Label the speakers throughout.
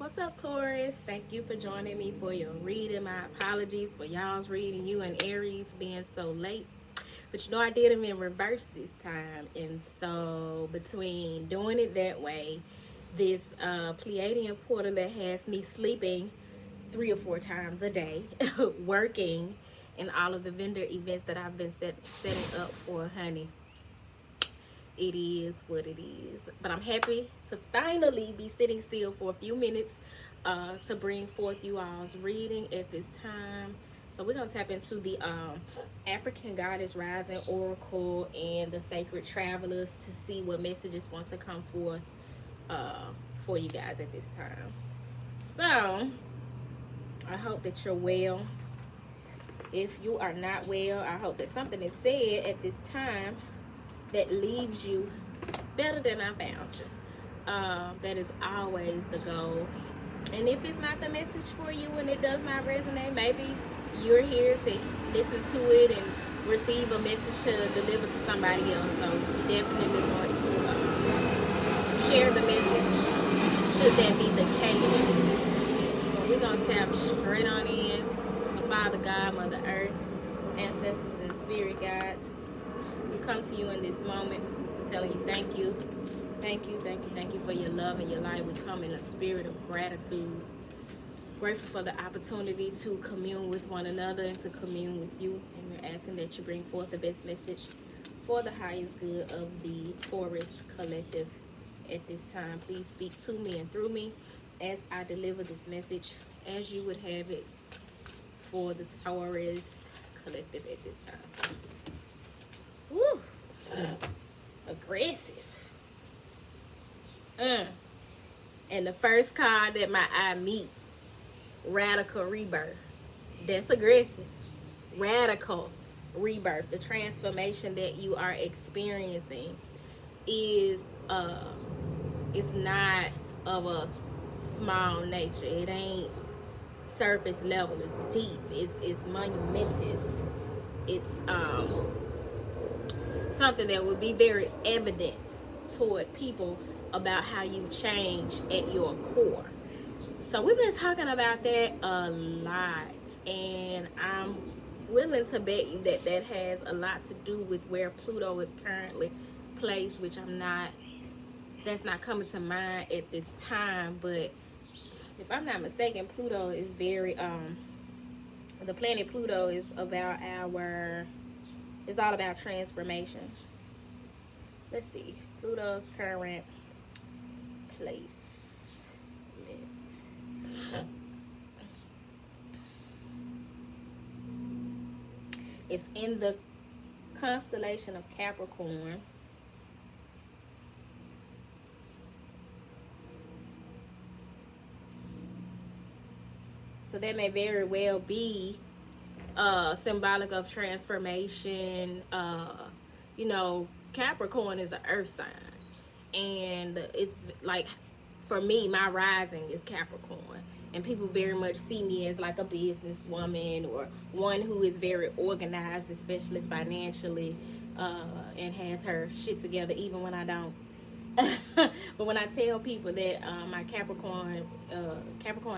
Speaker 1: What's up, Taurus? Thank you for joining me for your reading. My apologies for y'all's reading, you and Aries being so late. But I did them in reverse this time. And so between doing it that way, this Pleiadian portal that has me sleeping 3 or 4 times a day, working, and all of the vendor events that I've been setting up for, honey, it is what it is. But I'm happy to finally be sitting still for a few minutes to bring forth you all's reading at this time. So we're going to tap into the African Goddess Rising Oracle and the Sacred Travelers to see what messages want to come forth for you guys at this time. So I hope that you're well. If you are not well, I hope that something is said at this time that leaves you better than I found you. That is always the goal. And if it's not the message for you and it does not resonate, maybe you're here to listen to it and receive a message to deliver to somebody else. So you definitely want to share the message should that be the case. But we're going to tap straight on in. So Father God, Mother Earth, ancestors and spirit guides, come to you in this moment telling you thank you for your love and your light. We come in a spirit of gratitude, grateful for the opportunity to commune with one another and to commune with you, and we're asking that you bring forth the best message for the highest good of the Taurus collective at this time. Please speak to me and through me as I deliver this message as you would have it for the Taurus collective at this time. Woo! Aggressive. And the first card that my eye meets, Radical Rebirth. That's aggressive. Radical rebirth. The transformation that you are experiencing is it's not of a small nature. It ain't surface level. It's deep. It's monumentous. It's something that would be very evident toward people about how you've changed at your core. So we've been talking about that a lot, and I'm willing to bet you that that has a lot to do with where Pluto is currently placed, which that's not coming to mind at this time. But if I'm not mistaken, Pluto is very the planet Pluto is about it's all about transformation. Let's see. Pluto's current placement. It's in the constellation of Capricorn. So that may very well be symbolic of transformation. Capricorn is an earth sign, and it's like, for me, my rising is Capricorn, and people very much see me as like a businesswoman or one who is very organized, especially financially, and has her shit together even when I don't. But when I tell people that my Capricorn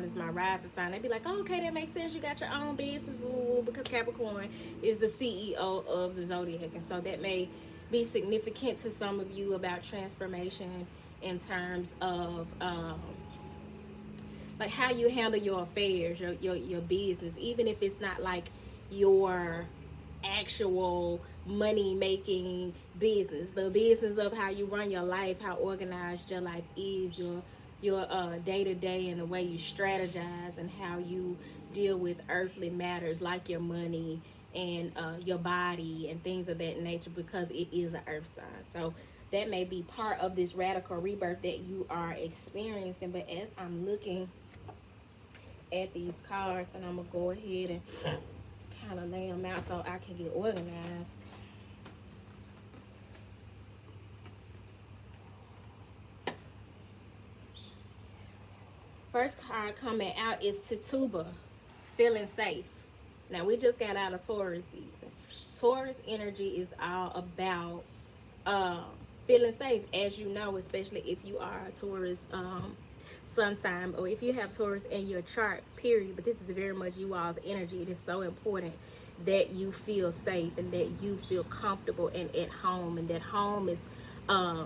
Speaker 1: is my rising sign, they be like, oh, okay, that makes sense. You got your own business. Ooh, because Capricorn is the CEO of the zodiac, and so that may be significant to some of you about transformation in terms of like how you handle your affairs, your business, even if it's not like your actual money making business, the business of how you run your life, how organized your life is, your day-to-day, and the way you strategize and how you deal with earthly matters like your money and your body and things of that nature, because it is an earth sign. So that may be part of this radical rebirth that you are experiencing. But as I'm looking at these cards, and I'm gonna go ahead and kind of lay them out so I can get organized. First card coming out is Tituba, feeling safe. Now, we just got out of Taurus season. Taurus energy is all about feeling safe, as you know, especially if you are a Taurus sun sign, or if you have Taurus in your chart, period, but this is very much you all's energy. It is so important that you feel safe and that you feel comfortable and at home, and that home is a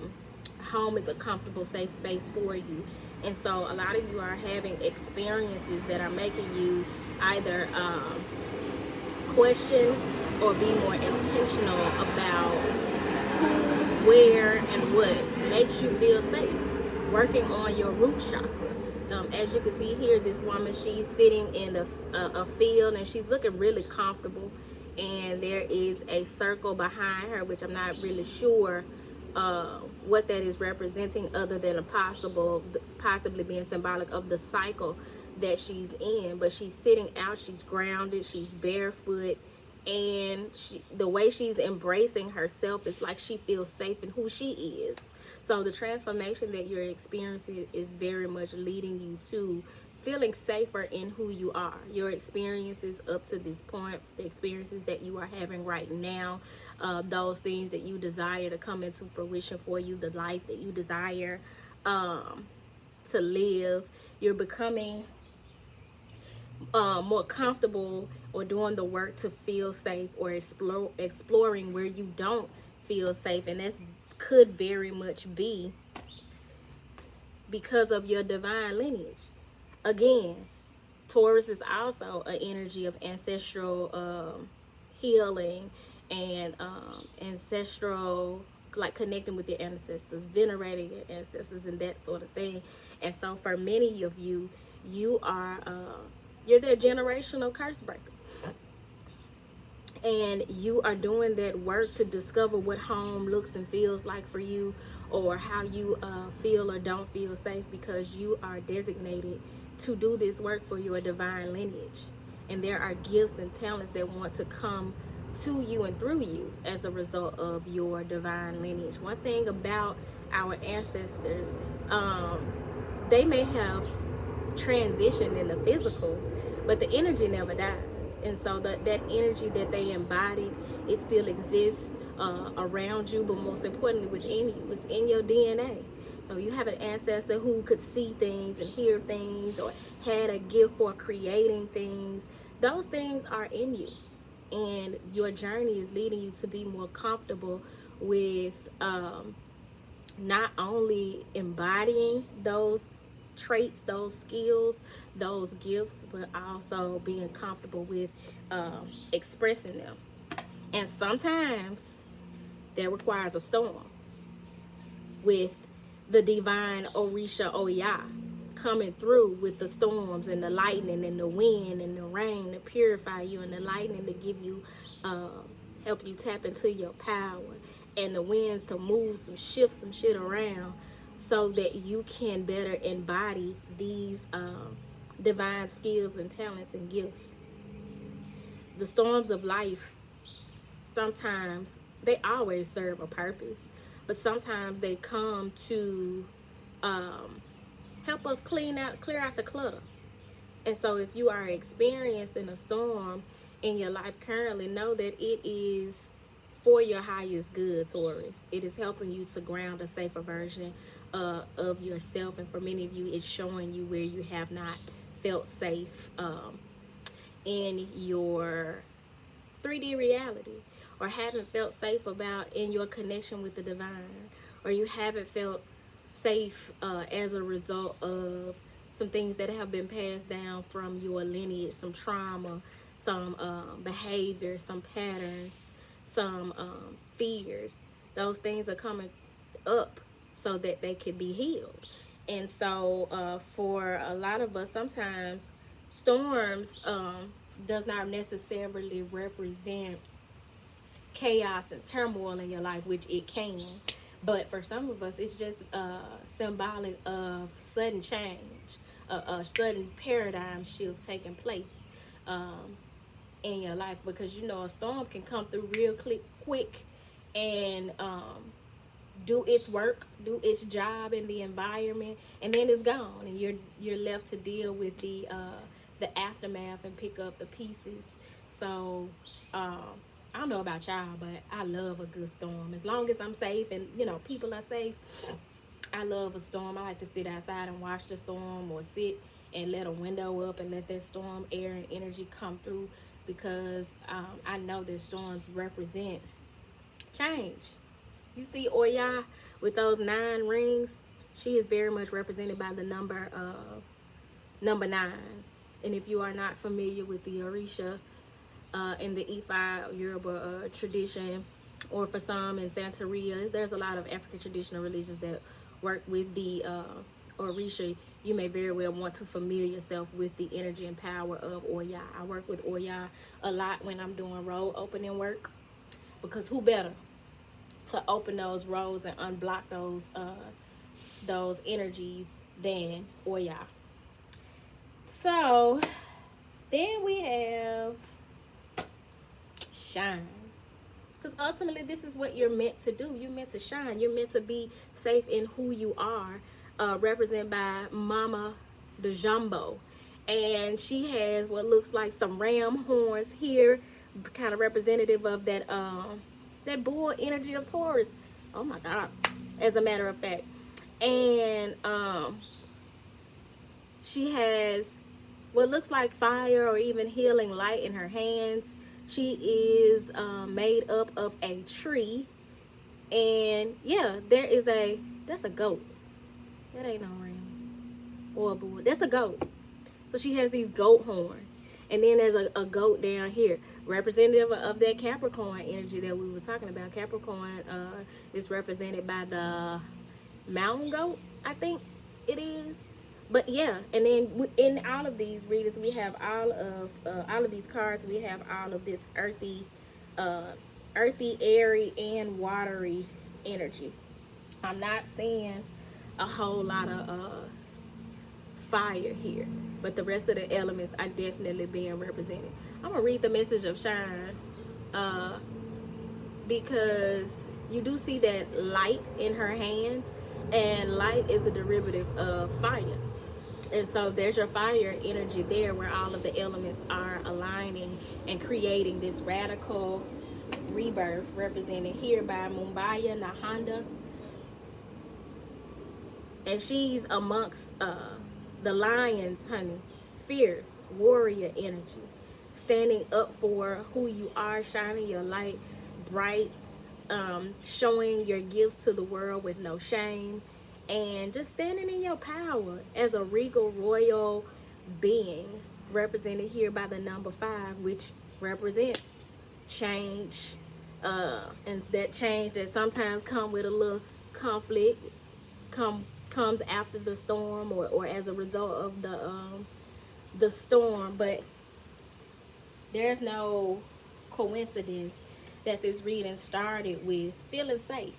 Speaker 1: comfortable, safe space for you. And so a lot of you are having experiences that are making you either question or be more intentional about who, where, and what makes you feel safe. Working on your root chakra. As you can see here, this woman, she's sitting in a field, and she's looking really comfortable, and there is a circle behind her, which I'm not really sure what that is representing, other than possibly being symbolic of the cycle that she's in. But she's sitting out, she's grounded, she's barefoot, and the way she's embracing herself is like she feels safe in who she is. So the transformation that you're experiencing is very much leading you to feeling safer in who you are. Your experiences up to this point, the experiences that you are having right now, those things that you desire to come into fruition for you, the life that you desire to live, you're becoming more comfortable, or doing the work to feel safe, or exploring where you don't feel safe. And that's could very much be because of your divine lineage. Again, Taurus is also an energy of ancestral healing and ancestral, like connecting with your ancestors, venerating your ancestors, and that sort of thing. And so for many of you, you are you're that generational curse breaker. And you are doing that work to discover what home looks and feels like for you, or how you feel or don't feel safe, because you are designated to do this work for your divine lineage. And there are gifts and talents that want to come to you and through you as a result of your divine lineage. One thing about our ancestors, they may have transitioned in the physical, but the energy never dies. And so that energy that they embodied, it still exists around you, but most importantly within you. It's in your DNA. So you have an ancestor who could see things and hear things, or had a gift for creating things. Those things are in you, and your journey is leading you to be more comfortable with not only embodying those traits, those skills, those gifts, but also being comfortable with expressing them. And sometimes that requires a storm, with the divine Orisha Oya coming through with the storms and the lightning and the wind and the rain to purify you, and the lightning to give you help you tap into your power, and the winds to move shift some shit around, so that you can better embody these divine skills and talents and gifts. The storms of life, sometimes they always serve a purpose, but sometimes they come to help us clear out the clutter. And so if you are experiencing a storm in your life currently, know that it is for your highest good, Taurus. It is helping you to ground a safer version of yourself. And for many of you, it's showing you where you have not felt safe in your 3D reality, or haven't felt safe about in your connection with the divine, or you haven't felt safe as a result of some things that have been passed down from your lineage, some trauma, some behavior, some patterns, some fears. Those things are coming up so that they can be healed. And so for a lot of us, sometimes storms does not necessarily represent chaos and turmoil in your life, which it can. But for some of us, it's just symbolic of sudden change, a sudden paradigm shift taking place in your life. Because, you know, a storm can come through real quick and do its work, do its job in the environment, and then it's gone, and you're left to deal with the aftermath and pick up the pieces. So I don't know about y'all, but I love a good storm. As long as I'm safe and, you know, people are safe, I love a storm. I like to sit outside and watch the storm, or sit and let a window up and let that storm air and energy come through, because I know that storms represent change. You see Oya with those 9 rings, she is very much represented by the number 9. And if you are not familiar with the Orisha in the Ifa Yoruba tradition, or for some in Santeria, there's a lot of African traditional religions that work with the Orisha. You may very well want to familiar yourself with the energy and power of Oya. I work with Oya a lot when I'm doing road opening work, because who better to open those roads and unblock those energies than Oya. So then we have shine. Because ultimately, this is what you're meant to do. You're meant to shine. You're meant to be safe in who you are, represented by Mama the Jumbo. And she has what looks like some ram horns here, kind of representative of that bull energy of Taurus. Oh my God, as a matter of fact. And she has what looks like fire or even healing light in her hands. She is made up of a tree. And yeah, that's a goat. That ain't no ram or a bull. That's a goat. So she has these goat horns. And then there's a goat down here, representative of that Capricorn energy that we were talking about. Capricorn is represented by the mountain goat, I think it is. But yeah, and then in all of these readings, we have all of these cards. We have all of this earthy, airy, and watery energy. I'm not seeing a whole lot of fire here, but the rest of the elements are definitely being represented. I'm gonna read the message of shine, because you do see that light in her hands, and light is a derivative of fire. And so there's your fire energy there, where all of the elements are aligning and creating this radical rebirth, represented here by Mumbaya Nahanda. And she's amongst the lions, honey. Fierce warrior energy, standing up for who you are, shining your light bright, showing your gifts to the world with no shame, and just standing in your power as a regal royal being, represented here by the number 5, which represents change, and that change that sometimes come with a little conflict, comes after the storm, or as a result of the storm. But there's no coincidence that this reading started with feeling safe,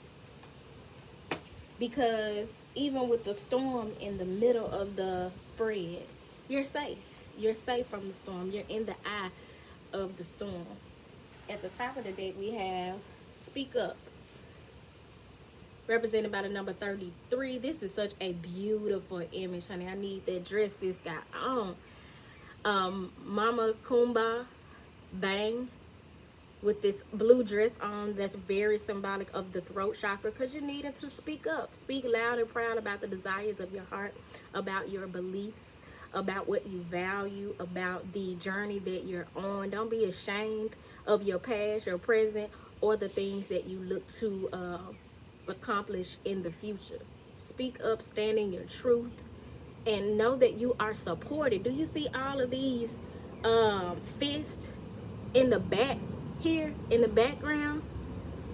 Speaker 1: because even with the storm in the middle of the spread, you're safe. You're safe from the storm. You're in the eye of the storm. At the top of the deck, we have Speak Up, represented by the number 33. This is such a beautiful image, honey. I need that dress this got on. Mama Kumba Bang, with this blue dress on, that's very symbolic of the throat chakra, because you're needing to speak up. Speak loud and proud about the desires of your heart, about your beliefs, about what you value, about the journey that you're on. Don't be ashamed of your past, your present, or the things that you look to accomplish in the future. Speak up, stand in your truth, and know that you are supported. Do you see all of these fists in the back? Here in the background,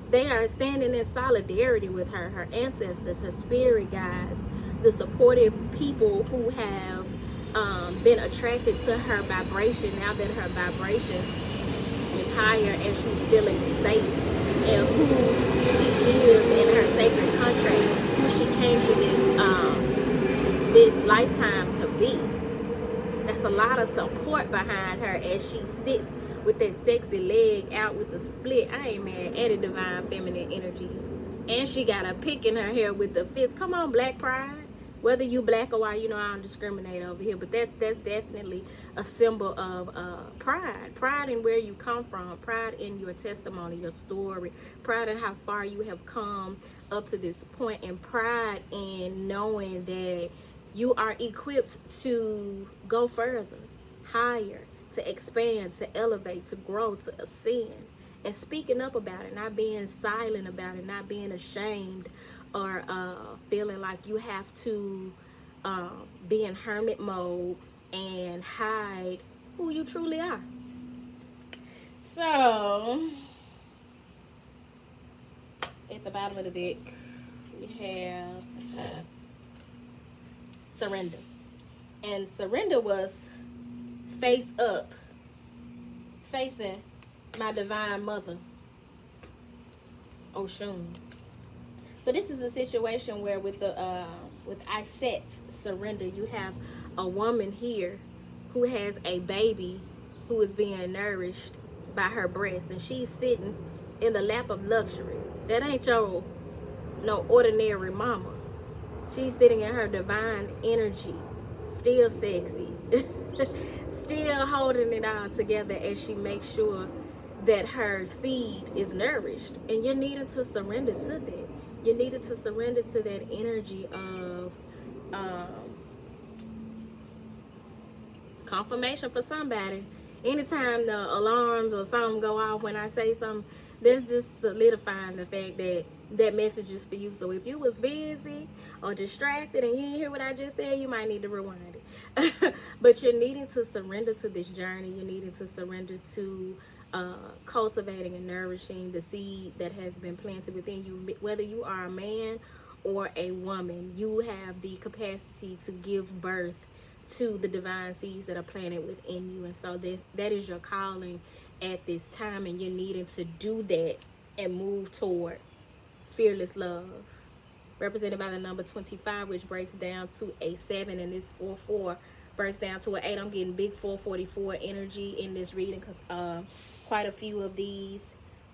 Speaker 1: they are standing in solidarity with her ancestors, her spirit guides, the supportive people who have been attracted to her vibration, now that her vibration is higher and she's feeling safe in who she is in her sacred contract, who she came to this lifetime to be. That's a lot of support behind her as she sits with that sexy leg out with the split. I ain't mad at a divine feminine energy. And she got a pick in her hair with the fist. Come on, Black Pride. Whether you black or white, you know I don't discriminate over here, but that's definitely a symbol of pride in where you come from, pride in your testimony, your story, pride in how far you have come up to this point, and pride in knowing that you are equipped to go further, higher, to expand, to elevate, to grow, to ascend. And speaking up about it, not being silent about it, not being ashamed, or feeling like you have to be in hermit mode and hide who you truly are. So, at the bottom of the deck, we have surrender. And surrender was face up, facing my divine mother, Oshun. So this is a situation where with Iset, surrender, you have a woman here who has a baby who is being nourished by her breast, and she's sitting in the lap of luxury. That ain't your no ordinary mama. She's sitting in her divine energy, still sexy, still holding it all together as she makes sure that her seed is nourished. And you're needing to surrender to that. You needed to surrender to that energy of confirmation for somebody. Anytime the alarms or something go off when I say something, that's just solidifying the fact that that message is for you. So if you was busy or distracted and you didn't hear what I just said, you might need to rewind it. But you're needing to surrender to this journey. You're needing to surrender to cultivating and nourishing the seed that has been planted within you. Whether you are a man or a woman, you have the capacity to give birth to the divine seeds that are planted within you. And so that is your calling at this time, and you're needing to do that and move toward fearless love, represented by the number 25, which breaks down to a 7, and this 4-4 breaks down to an 8. I'm getting big 444 energy in this reading because quite a few of these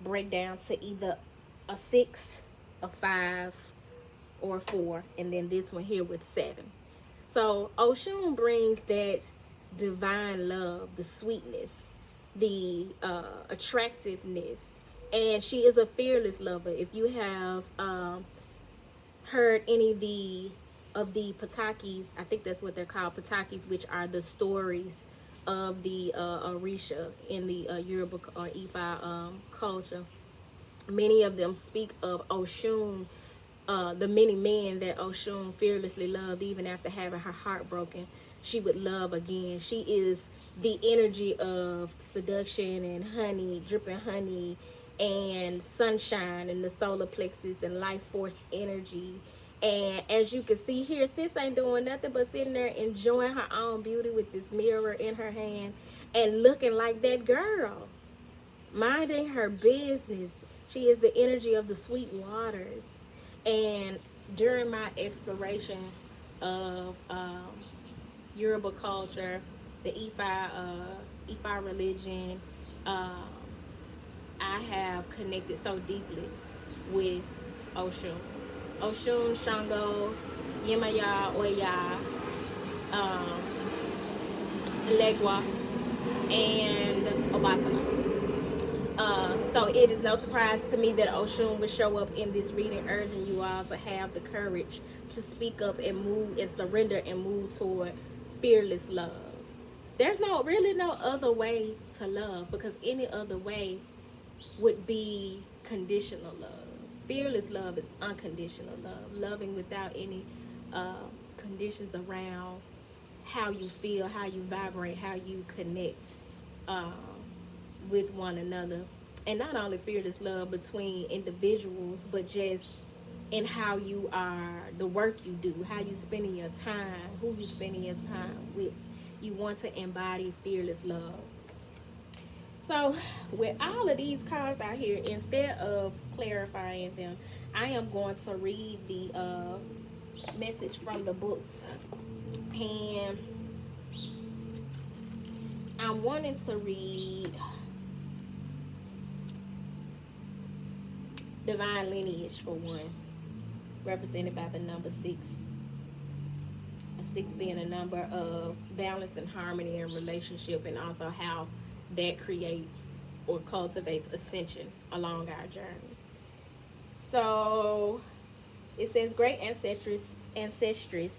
Speaker 1: break down to either a 6, a 5, or a 4, and then this one here with 7. So Oshun brings that divine love, the sweetness, the attractiveness, and she is a fearless lover. If you have heard any of the Patakis, I think that's what they're called, Patakis, which are the stories of the Orisha in the Yoruba or Ifa culture. Many of them speak of Oshun, the many men that Oshun fearlessly loved. Even after having her heart broken, she would love again. She is the energy of seduction and honey, dripping honey, and sunshine, and the solar plexus and life force energy. And as you can see here, sis ain't doing nothing but sitting there enjoying her own beauty with this mirror in her hand and looking like that girl, minding her business. She is the energy of the sweet waters. And during my exploration of Yoruba culture, the Ifa religion, I have connected so deeply with Oshun. Oshun, Shango, Yemaya, Oya, Legua, and Obatala. So it is no surprise to me that Oshun would show up in this reading, urging you all to have the courage to speak up and move and surrender and move toward fearless love. There's really no other way to love, because any other way would be conditional love. Fearless love is unconditional love, loving without any conditions around how you feel, how you vibrate, how you connect with one another. And not only fearless love between individuals, but just in how you are, the work you do, how you spending your time, who you spending your time with. You want to embody fearless love. So with all of these cards out here, instead of clarifying them, I am going to read the message from the book. And I'm wanting to read Divine Lineage for one, represented by the number 6. 6 being a number of balance and harmony in relationship, and also how that creates or cultivates ascension along our journey. So it says great ancestress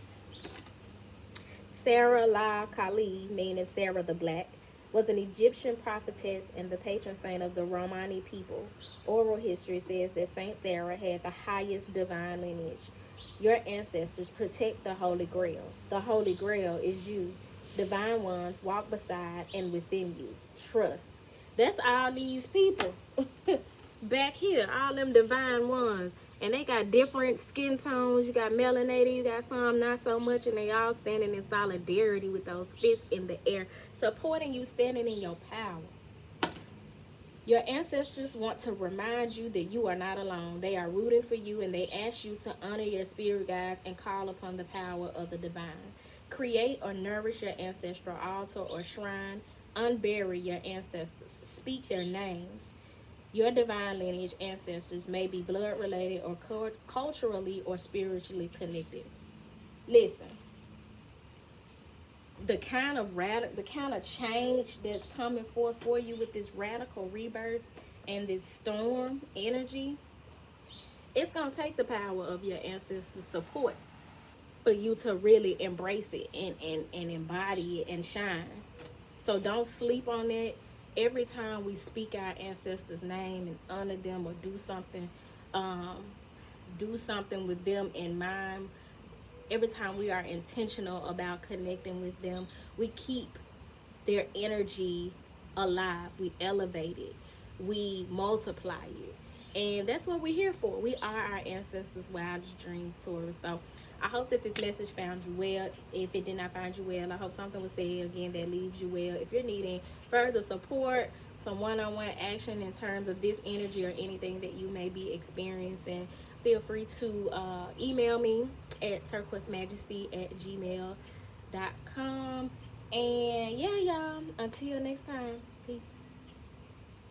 Speaker 1: Sarah La Kali, meaning Sarah the Black, was an Egyptian prophetess and the patron saint of the Romani people. Oral history says that Saint Sarah had the highest divine lineage. Your ancestors protect the Holy Grail. The Holy Grail is you. Divine ones walk beside and within you. Trust. That's all these people back here, all them divine ones. And they got different skin tones. You got melanated, you got some not so much, and they all standing in solidarity with those fists in the air, supporting you, standing in your power. Your ancestors want to remind you that you are not alone. They are rooting for you, and they ask you to honor your spirit guides and call upon the power of the divine. Create or nourish your ancestral altar or shrine. Unbury your ancestors. Speak their names. Your divine lineage ancestors may be blood related or culturally or spiritually connected. Listen, the kind of change that's coming forth for you with this radical rebirth and this storm energy, it's gonna take the power of your ancestors' support for you to really embrace it and embody it and shine. So don't sleep on it. Every time we speak our ancestors' name and honor them or do something with them in mind, every time we are intentional about connecting with them, we keep their energy alive. We elevate it. We multiply it. And that's what we're here for. We are our ancestors' wildest dreams, Taurus. So I hope that this message found you well. If it did not find you well, I hope something was said again that leaves you well. If you're needing further support, some one-on-one action in terms of this energy or anything that you may be experiencing, feel free to email me at turquoisemajesty@gmail.com. And yeah, y'all, until next time, peace.